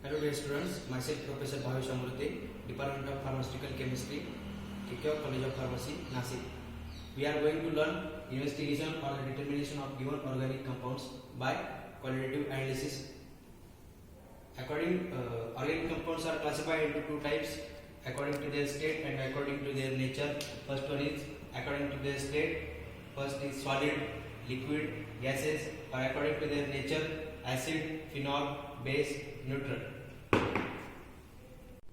Hello dear students, myself Professor Bhavesh Amrute, Department of Pharmaceutical Chemistry, Kekewa College of Pharmacy, Nasik. We are going to learn investigation or the determination of given organic compounds by qualitative analysis. Organic compounds are classified into two types according to their state and according to their nature. First one is according to their state. First is solid, liquid, gases, or according to their nature, acid, phenol, base, neutral.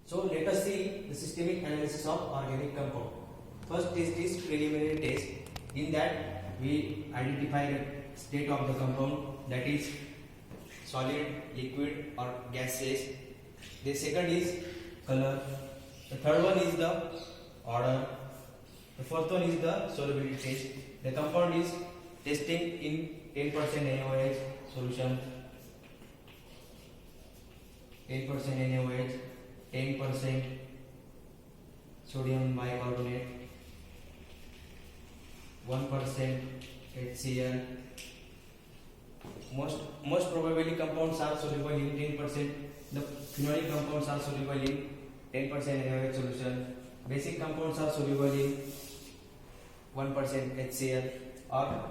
So let us see the systemic analysis of organic compound. First test is preliminary test. In that we identify the state of the compound, that is solid, liquid or gaseous. The second is color. The third one is the odor. The fourth one is the solubility test. The compound is testing in 10% NaOH solution, 10% NaOH, 10% sodium bicarbonate, 1% HCl. Most probably compounds are soluble in 10%. The phenolic compounds are soluble in 10% NaOH solution. Basic compounds are soluble in 1% HCl. Or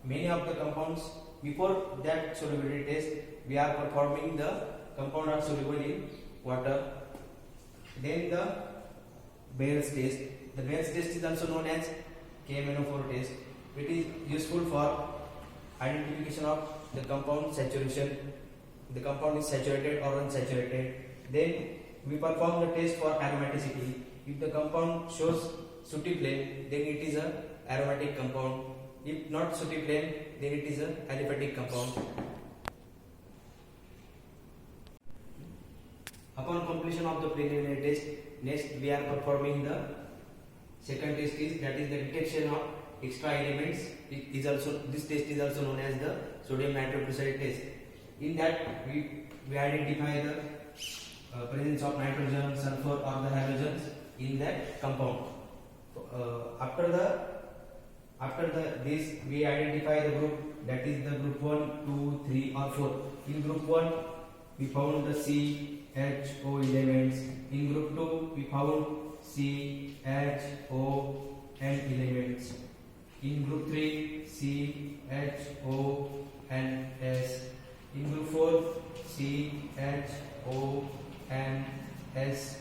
many of the compounds, before that solubility test, we are performing the compound are soluble in water. Then the Bayes test. The Bayes test is also known as KMNO4 test. It is useful for identification of the compound saturation. The compound is saturated or unsaturated. Then we perform the test for aromaticity. If the compound shows sooty flame, then it is a aromatic compound. If not sooty flame, then it is a aliphatic compound. Upon completion of the preliminary test, next we are performing the second test, that is the detection of extra elements. This test is also known as the sodium nitroprusside test. In that we identify the presence of nitrogen, sulfur or the halogens in that compound. After this we identify the group, that is the group 1, 2, 3 or 4. In group 1 we found the CHO elements. In group 2 we found CHO and elements. In group 3 CHO and S. In group 4 CHO and S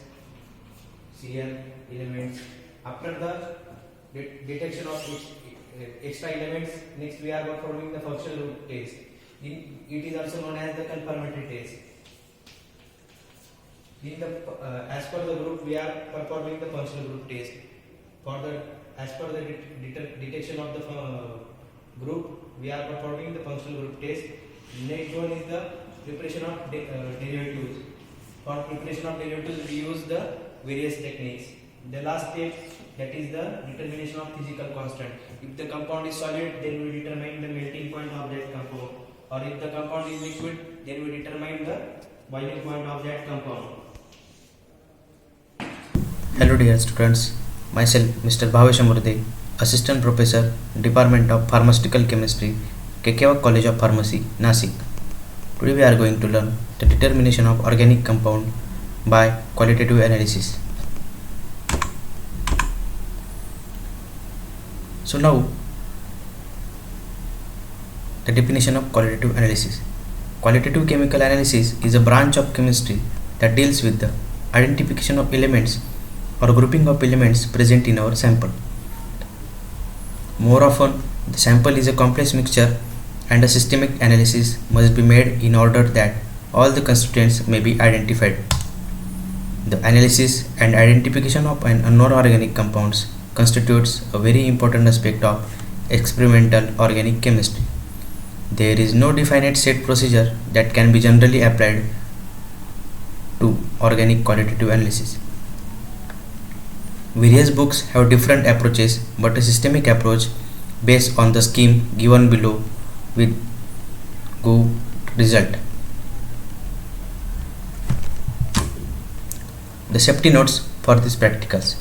Cl elements. After the detection of extra elements, next we are performing the functional group test. It is also known as the confirmatory test. As per the group, we are performing the functional group test. As per the detection of the group, we are performing the functional group test. Next one is the preparation of derivatives. For preparation of derivatives, we use the various techniques. The last step, that is the determination of physical constant. If the compound is solid, then we determine the melting point of that compound. Or if the compound is liquid, then we determine the boiling point of that compound. Hello dear students, myself Mr. Bhavesh Amrute, Assistant Professor, Department of Pharmaceutical Chemistry, Kekewa College of Pharmacy, Nasik. Today we are going to learn the determination of organic compound by qualitative analysis. So now, the definition of qualitative analysis. Qualitative chemical analysis is a branch of chemistry that deals with the identification of elements or grouping of elements present in our sample. More often, the sample is a complex mixture and a systemic analysis must be made in order that all the constituents may be identified. The analysis and identification of an unknown organic compounds constitutes a very important aspect of experimental organic chemistry. There is no definite set procedure that can be generally applied to organic qualitative analysis. Various books have different approaches, but a systemic approach based on the scheme given below with good result. The safety notes for these practicals.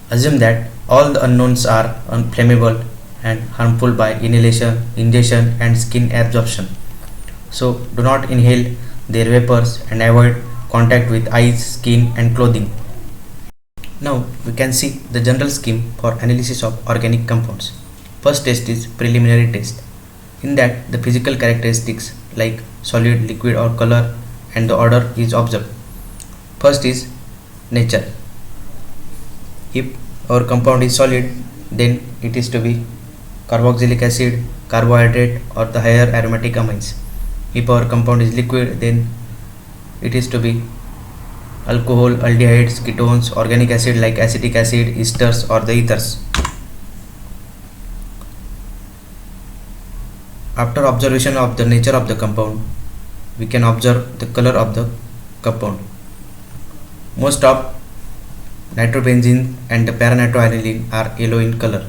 Assume that all the unknowns are unflammable and harmful by inhalation, ingestion and skin absorption. So do not inhale their vapors and avoid contact with eyes, skin and clothing. Now we can see the general scheme for analysis of organic compounds. First test is preliminary test. In that the physical characteristics like solid, liquid or color and the order is observed. First is nature. If our compound is solid, then it is to be carboxylic acid, carbohydrate or the higher aromatic amines. If our compound is liquid, then it is to be alcohol, aldehydes, ketones, organic acid like acetic acid, esters or the ethers. After observation of the nature of the compound, we can observe the color of the compound. Most of nitrobenzene and the para-nitroaniline are yellow in color.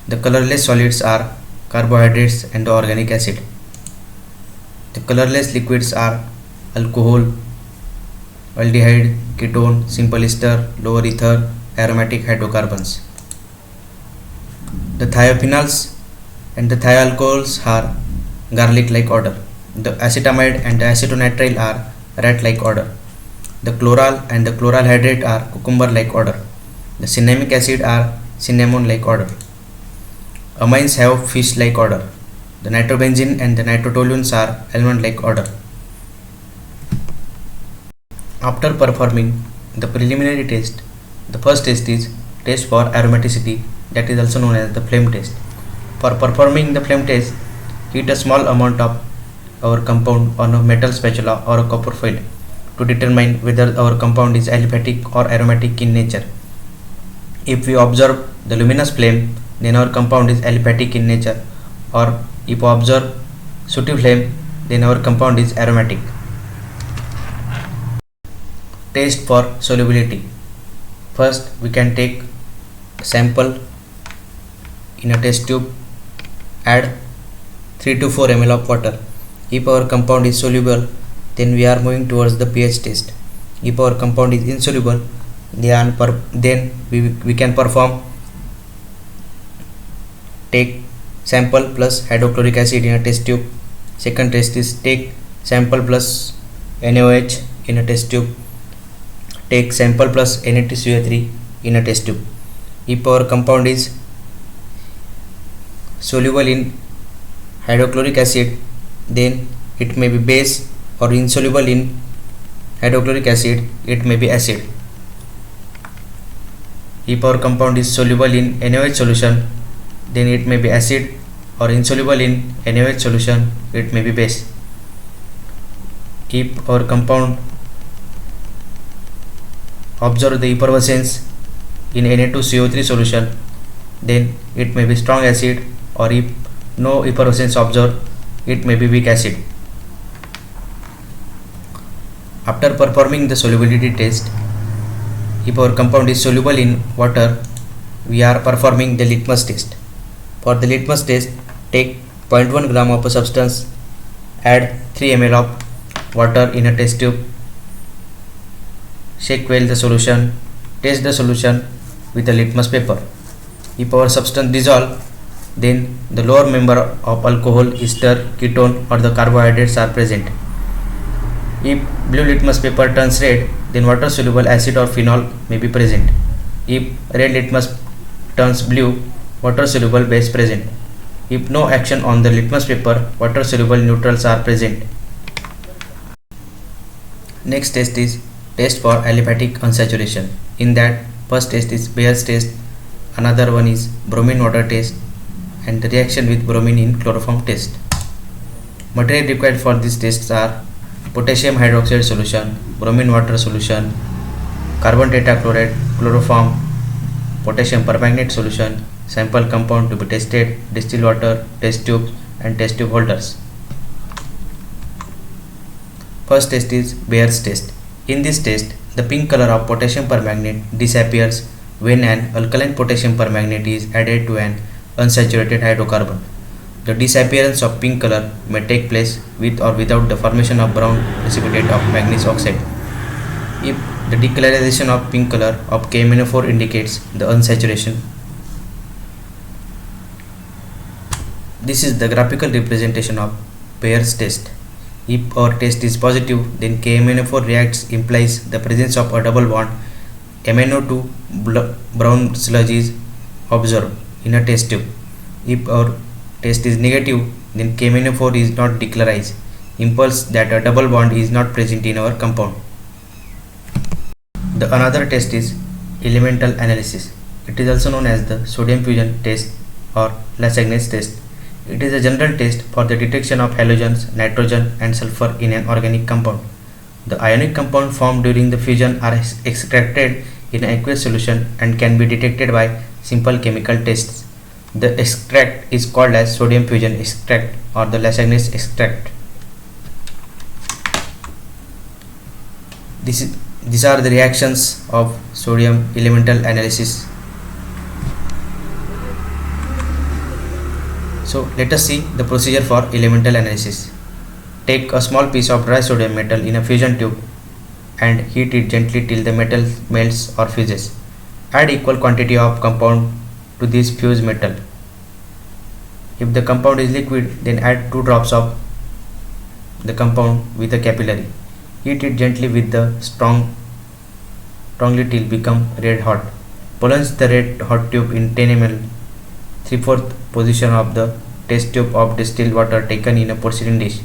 The colorless solids are carbohydrates and the organic acid. The colorless liquids are alcohol, aldehyde, ketone, simple ester, lower ether, aromatic hydrocarbons. The thiophenols and the thioalcohols are garlic-like odor. The acetamide and the acetonitrile are rat-like odor. The chloral and the chloral hydrate are cucumber-like odor. The cinnamic acid are cinnamon-like odor. Amines have fish-like odor. The nitrobenzene and the nitrotoluenes are almond-like odor. After performing the preliminary test, the first test is test for aromaticity, that is also known as the flame test. For performing the flame test, heat a small amount of our compound on a metal spatula or a copper foil to determine whether our compound is aliphatic or aromatic in nature. If we observe the luminous flame, then our compound is aliphatic in nature, or if we observe sooty flame, then our compound is aromatic. Test for solubility. First, we can take sample in a test tube, add 3 to 4 ml of water. If our compound is soluble, then we are moving towards the pH test. If our compound is insoluble, then we can perform take sample plus hydrochloric acid in a test tube. Second test is take sample plus NaOH in a test tube. Take sample plus Na2CO3 in a test tube. If our compound is soluble in hydrochloric acid, then it may be base, or insoluble in hydrochloric acid, it may be acid. If our compound is soluble in NaOH solution, then it may be acid, or insoluble in NaOH solution, it may be base. If our compound observe the effervescence in Na2CO3 solution, then it may be strong acid, or if no effervescence observed, it may be weak acid. After performing the solubility test, if our compound is soluble in water, we are performing the litmus test. For the litmus test, take 0.1 gram of a substance, add 3 ml of water in a test tube, shake well the solution, test the solution with a litmus paper. If our substance dissolve, then the lower member of alcohol, ester, ketone or the carbohydrates are present. If blue litmus paper turns red, then water soluble acid or phenol may be present. If red litmus turns blue, water soluble base present. If no action on the litmus paper, water soluble neutrals are present. Next test is test for aliphatic unsaturation. In that, first test is Bayer's test, another one is bromine water test, and the reaction with bromine in chloroform test. Material required for these tests are potassium hydroxide solution, bromine water solution, carbon tetrachloride, chloroform, potassium permanganate solution, sample compound to be tested, distilled water, test tubes and test tube holders. First test is Bayer's test. In this test, the pink color of potassium permanganate disappears when an alkaline potassium permanganate is added to an unsaturated hydrocarbon. The disappearance of pink color may take place with or without the formation of brown precipitate of manganese oxide. If the decolorization of pink color of KMnO4 indicates the unsaturation. This is the graphical representation of Bayer's test. If our test is positive, then KMnO4 reacts implies the presence of a double bond. MnO2 brown sludge is observed in a test tube. If our test is negative, then KMnO4 is not declarized, impulse that a double bond is not present in our compound. The another test is elemental analysis. It is also known as the sodium fusion test or Lasagne's test. It is a general test for the detection of halogens, nitrogen and sulfur in an organic compound. The ionic compound formed during the fusion are extracted in an aqueous solution and can be detected by simple chemical tests. The extract is called as sodium fusion extract or the Lasagne's extract. These are the reactions of sodium elemental analysis. So let us see the procedure for elemental analysis. Take a small piece of dry sodium metal in a fusion tube and heat it gently till the metal melts or fuses. Add equal quantity of compound to this fused metal. If the compound is liquid, then add 2 drops of the compound with a capillary. Heat it gently with the strongly till become red hot. Plunge the red hot tube in 10 ml 3/4 position of the test tube of distilled water taken in a porcelain dish.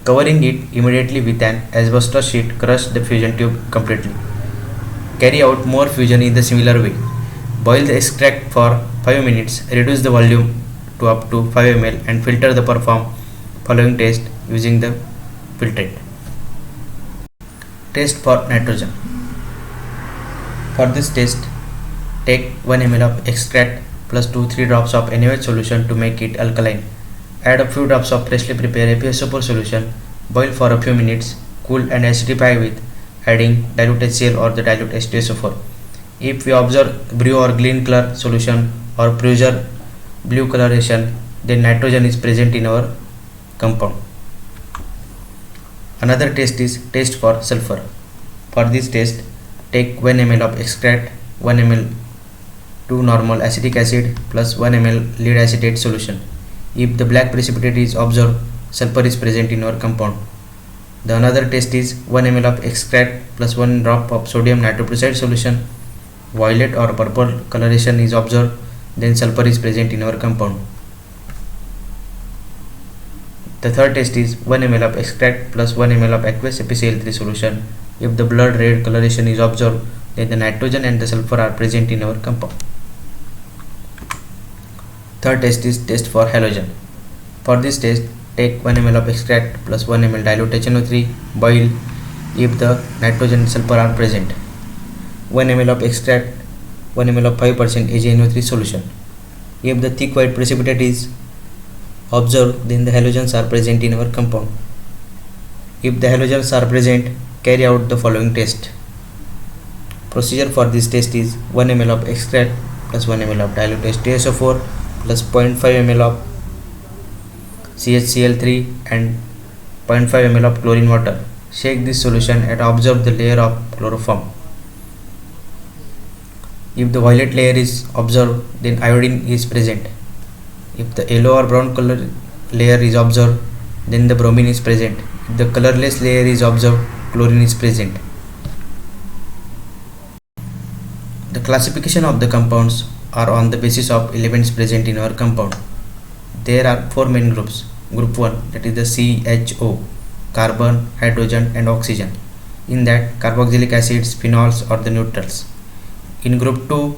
Covering it immediately with an asbestos sheet, crush the fusion tube completely. Carry out more fusion in the similar way. Boil the extract for 5 minutes, reduce the volume to up to 5 ml and filter the following test using the filtrate. Test for nitrogen. For this test, take 1 ml of extract plus 2-3 drops of NaOH solution to make it alkaline. Add a few drops of freshly prepared FeSO4 solution, boil for a few minutes, cool and acidify with adding dilute HCl or the dilute H2SO4. If we observe blue or green color solution or preserve blue coloration, then nitrogen is present in our compound. Another test is test for sulfur. For this test, take 1 ml of extract, 1 ml 2 normal acetic acid plus 1 ml lead acetate solution. If the black precipitate is observed, sulfur is present in our compound. The another test is 1 ml of extract plus 1 drop of sodium nitroprusside solution. Violet or purple coloration is observed, then sulfur is present in our compound. The third test is 1 ml of extract plus 1 ml of aqueous FeCl3 solution. If the blood red coloration is observed, then the nitrogen and the sulfur are present in our compound. Third test is test for halogen. For this test, take 1 ml of extract plus 1 ml dilute HNO3, boil if the nitrogen and sulfur are present. 1 ml of extract, 1 ml of 5% AgNO3 solution. If the thick white precipitate is observed, then the halogens are present in our compound. If the halogens are present, carry out the following test. Procedure for this test is 1 ml of extract plus 1 ml of dilute H2SO4 plus 0.5 ml of CHCl3 and 0.5 ml of chlorine water. Shake this solution and observe the layer of chloroform. If the violet layer is observed, then iodine is present. If the yellow or brown color layer is observed, then the bromine is present. If the colorless layer is observed, chlorine is present. The classification of the compounds are on the basis of elements present in our compound. There are 4 main groups. Group 1, that is the CHO, carbon, hydrogen and oxygen. In that, carboxylic acids, phenols or the neutrals. In group 2,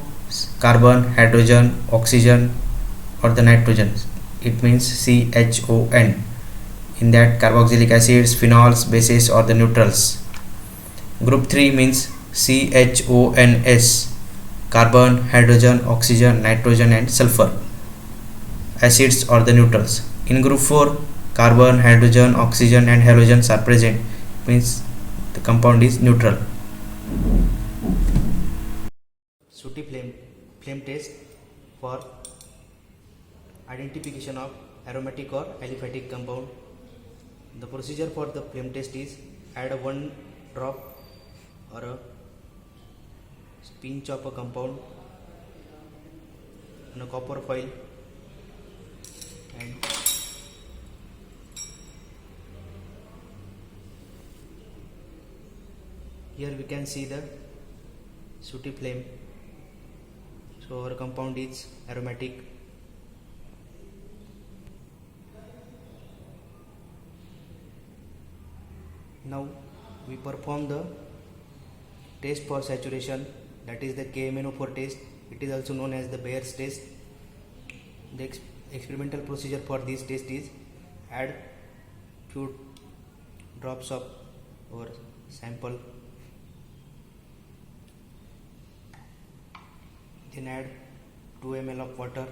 carbon, hydrogen, oxygen or the nitrogen. It means CHON. In that, carboxylic acids, phenols, bases or the neutrals. Group 3 means CHONS, carbon, hydrogen, oxygen, nitrogen and sulfur, acids or the neutrals. In group 4, carbon, hydrogen, oxygen and halogens are present, means the compound is neutral. Sooty flame test for identification of aromatic or aliphatic compound. The procedure for the flame test is add a 1 drop or a pinch of a compound on a copper foil and here we can see the sooty flame. So our compound is aromatic. Now we perform the test for saturation, that is the KMnO4 test. It is also known as the Bayer's test. The experimental procedure for this test is add few drops of our sample, then add 2 ml of water,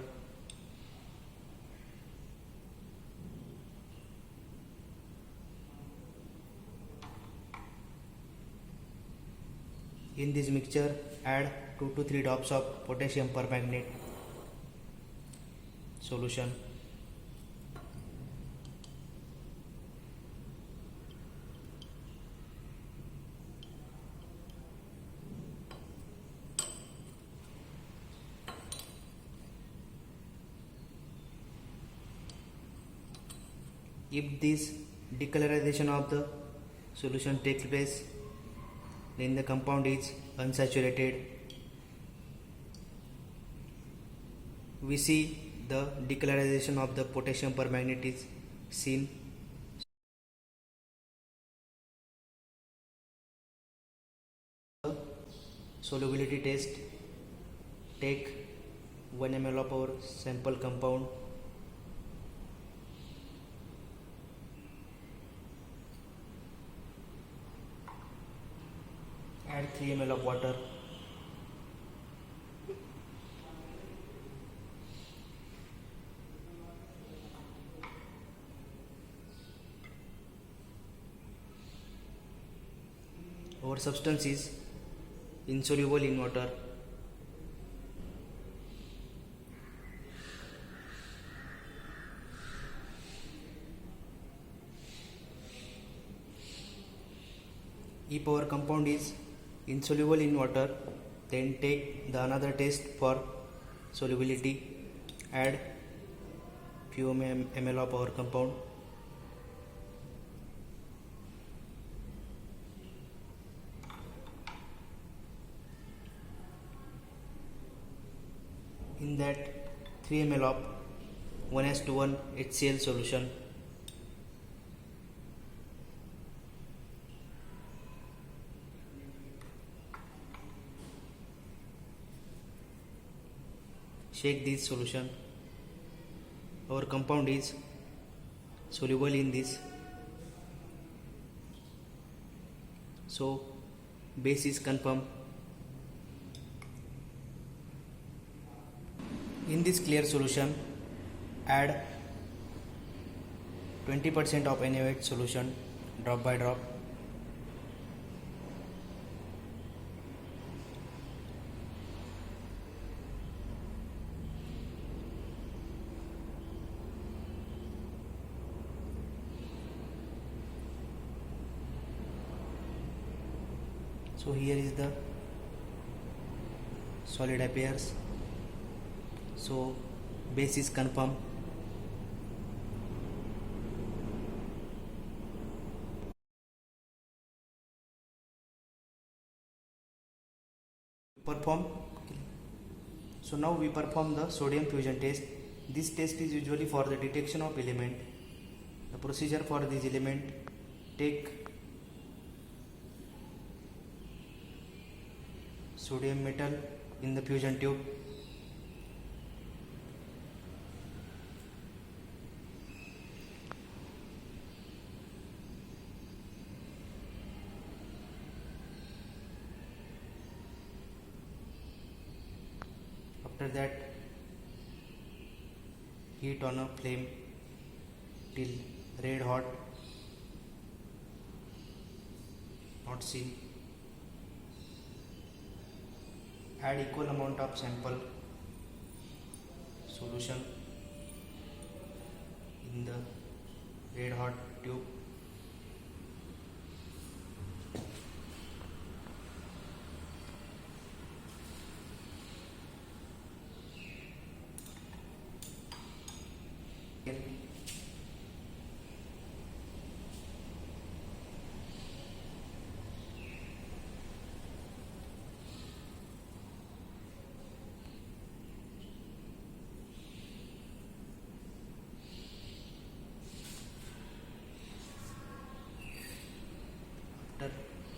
in this mixture add 2 to 3 drops of potassium permanganate solution. If this decolorization of the solution takes place, then the compound is unsaturated. We see the decolorization of the potassium permanganate is seen. Solubility test. Take 1 ml of our sample compound, add 3 ml of water, our substance is insoluble in water. If our compound is insoluble in water, then take the another test for solubility. Add few ml of our compound, in that 3 ml of 1:1 HCl solution. Shake this solution. Our compound is soluble in this, so base is confirmed. In this clear solution, add 20% of NaOH solution drop by drop. So here is the solid appears. So base is confirmed. So now we perform the sodium fusion test. This test is usually for the detection of element. The procedure for this element: take sodium metal in the fusion tube, after that heat on a flame till red hot, not seen. Add equal amount of sample solution in the red hot tube.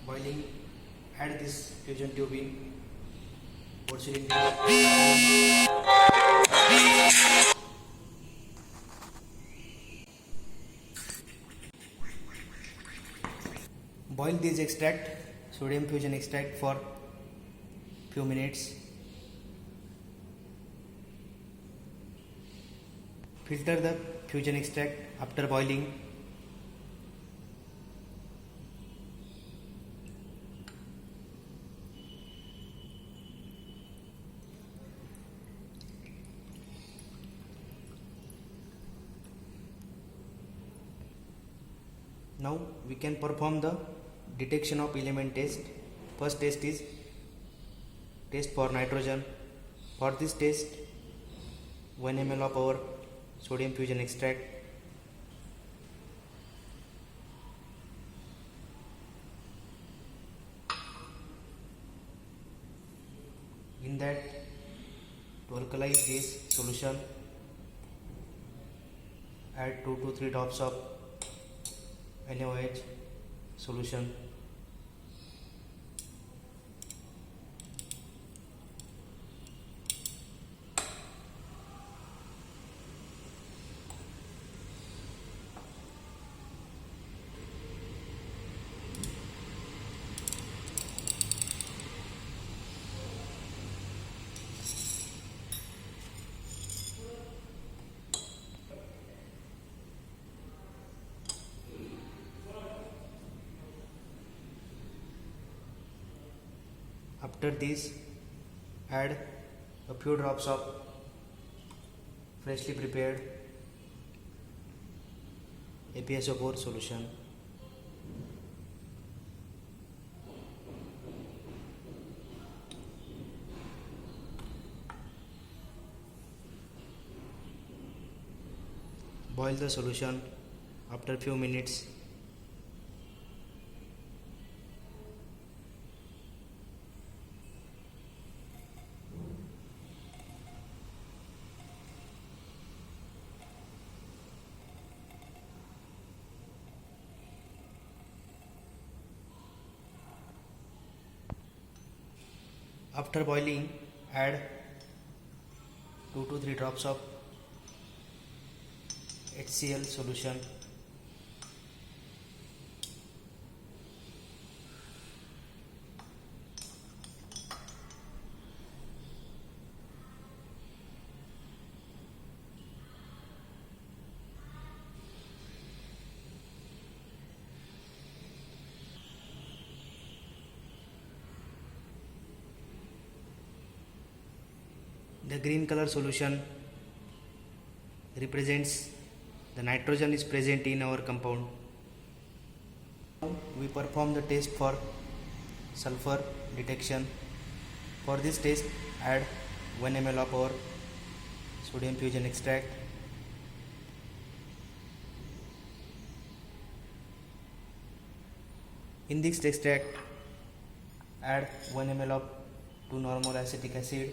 boiling, add this fusion tube in porcelain tube. Boil this extract, sodium fusion extract, for few minutes. Filter the fusion extract after boiling. Now we can perform the detection of element test. First test is test for nitrogen. For this test, 1 ml of our sodium fusion extract, in that, to alkalize this solution, add 2 to 3 drops of NaOH solution. After this, add a few drops of freshly prepared APSO4 solution. Boil the solution after few minutes. After boiling, add 2 to 3 drops of HCl solution. The green color solution represents the nitrogen is present in our compound. Now we perform the test for sulfur detection. For this test, add 1 ml of our sodium fusion extract. In this extract, add 1 ml of 2-normal acetic acid.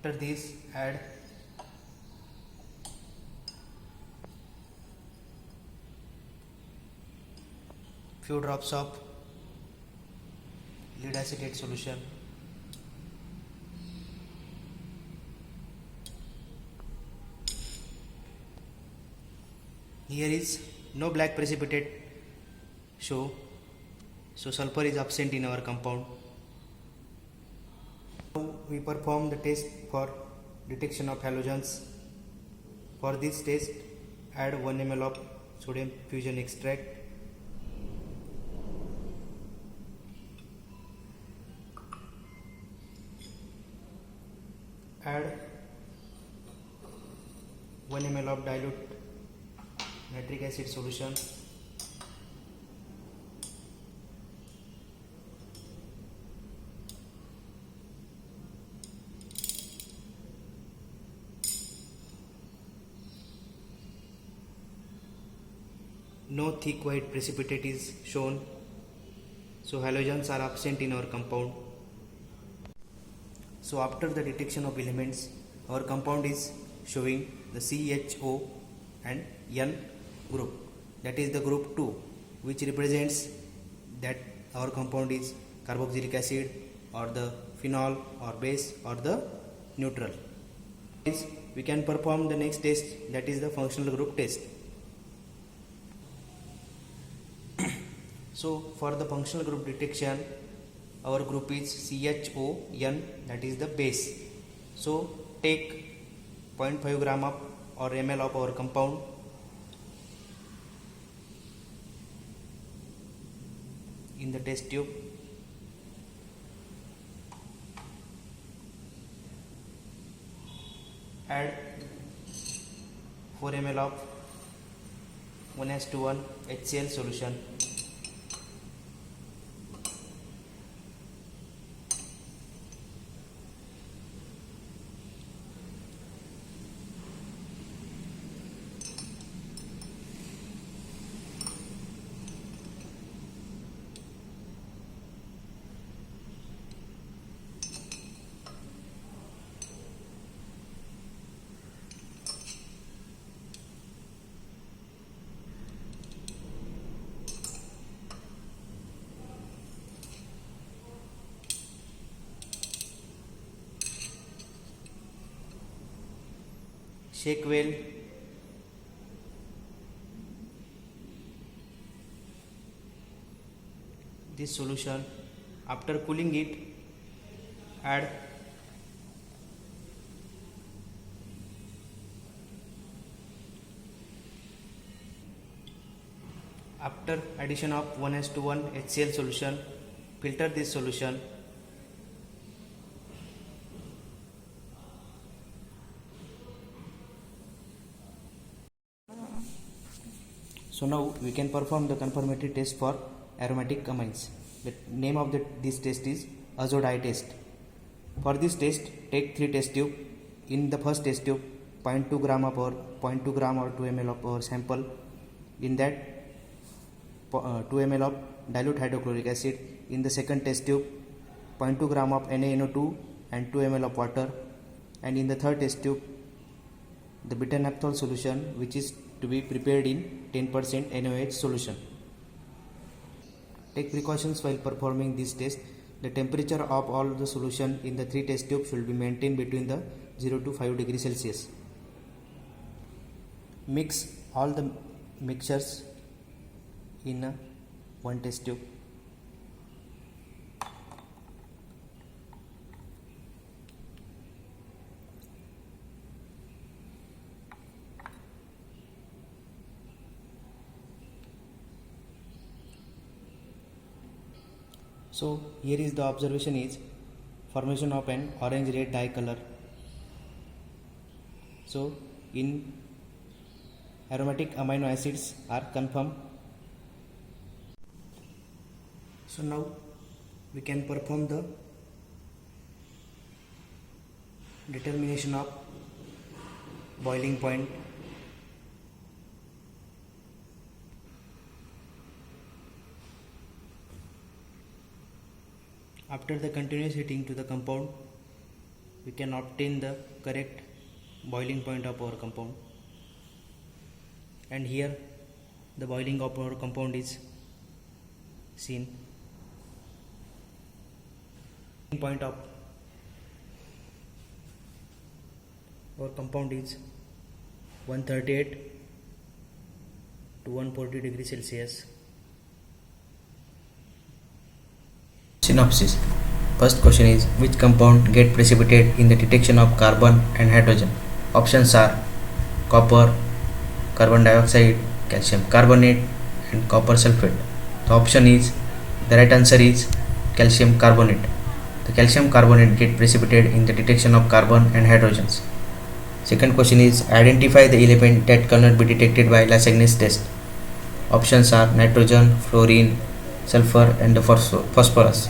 After this, add few drops of lead acetate solution. Here is no black precipitate show, so sulfur is absent in our compound. Now we perform the test for detection of halogens. For this test, add 1 ml of sodium fusion extract. Add 1 ml of dilute nitric acid solution. no thick white precipitate is shown, so halogens are absent in our compound. So after the detection of elements, our compound is showing the CHO and N group, that is the group 2, which represents that our compound is carboxylic acid or the phenol or base or the neutral. We can perform the next test, that is the functional group test. So for the functional group detection, our group is CHON, that is the base. So take 0.5 gram of or ml of our compound, in the test tube, add 4 ml of 1:1 HCl solution. Shake well. This solution. After cooling it, add after addition of 1:1 HCl solution, filter this solution. So now we can perform the confirmatory test for aromatic amines. The name of this test is azo dye test. For this test, take 3 test tube. In the first test tube, 0.2 gram or 2 ml of our sample. In that, 2 ml of dilute hydrochloric acid. In the second test tube, 0.2 gram of NaNO2 and 2 ml of water. And in the third test tube, the beta-naphthol solution, which is to be prepared in 10% NaOH solution. Take precautions while performing this test. The temperature of all the solution in the 3 test tubes should be maintained between the 0 to 5 degrees Celsius. Mix all the mixtures in one test tube. So here is the observation is formation of an orange red dye color. So in aromatic amino acids are confirmed. So now we can perform the determination of boiling point. After the continuous heating to the compound, we can obtain the correct boiling point of our compound. And here the boiling of our compound is seen. Point of our compound is 138 to 140 degrees Celsius. Synopsis. First question is, which compound get precipitated in the detection of carbon and hydrogen? Options are copper, carbon dioxide, calcium carbonate and copper sulfate. The right answer is calcium carbonate. The calcium carbonate get precipitated in the detection of carbon and hydrogens. Second question is, identify the element that cannot be detected by Lasagne's test. Options are nitrogen, fluorine, sulfur and the phosphorus.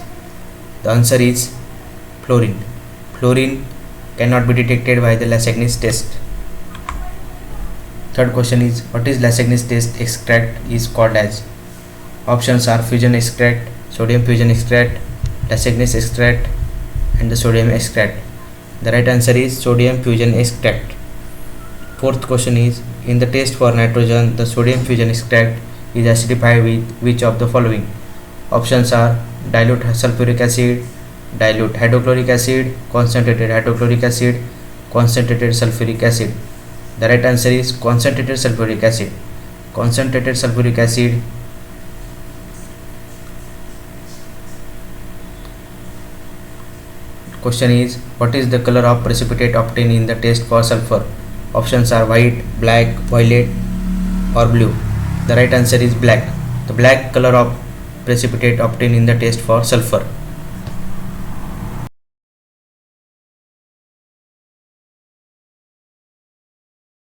The answer is fluorine. Fluorine cannot be detected by the Lasagne's test. Third question is, what is Lassagn's test extract is called as? Options are fusion extract, sodium fusion extract, Lassagn's extract, and the sodium extract. The right answer is sodium fusion extract. Fourth question is, in the test for nitrogen, the sodium fusion extract is acidified with which of the following? Options are dilute sulfuric acid, dilute hydrochloric acid, concentrated hydrochloric acid, concentrated sulfuric acid. The right answer is concentrated sulfuric acid. Concentrated sulfuric acid question is, what is the color of precipitate obtained in the test for sulfur? Options are white, black, violet or blue. The right answer is black. The black color of precipitate obtained in the test for sulfur.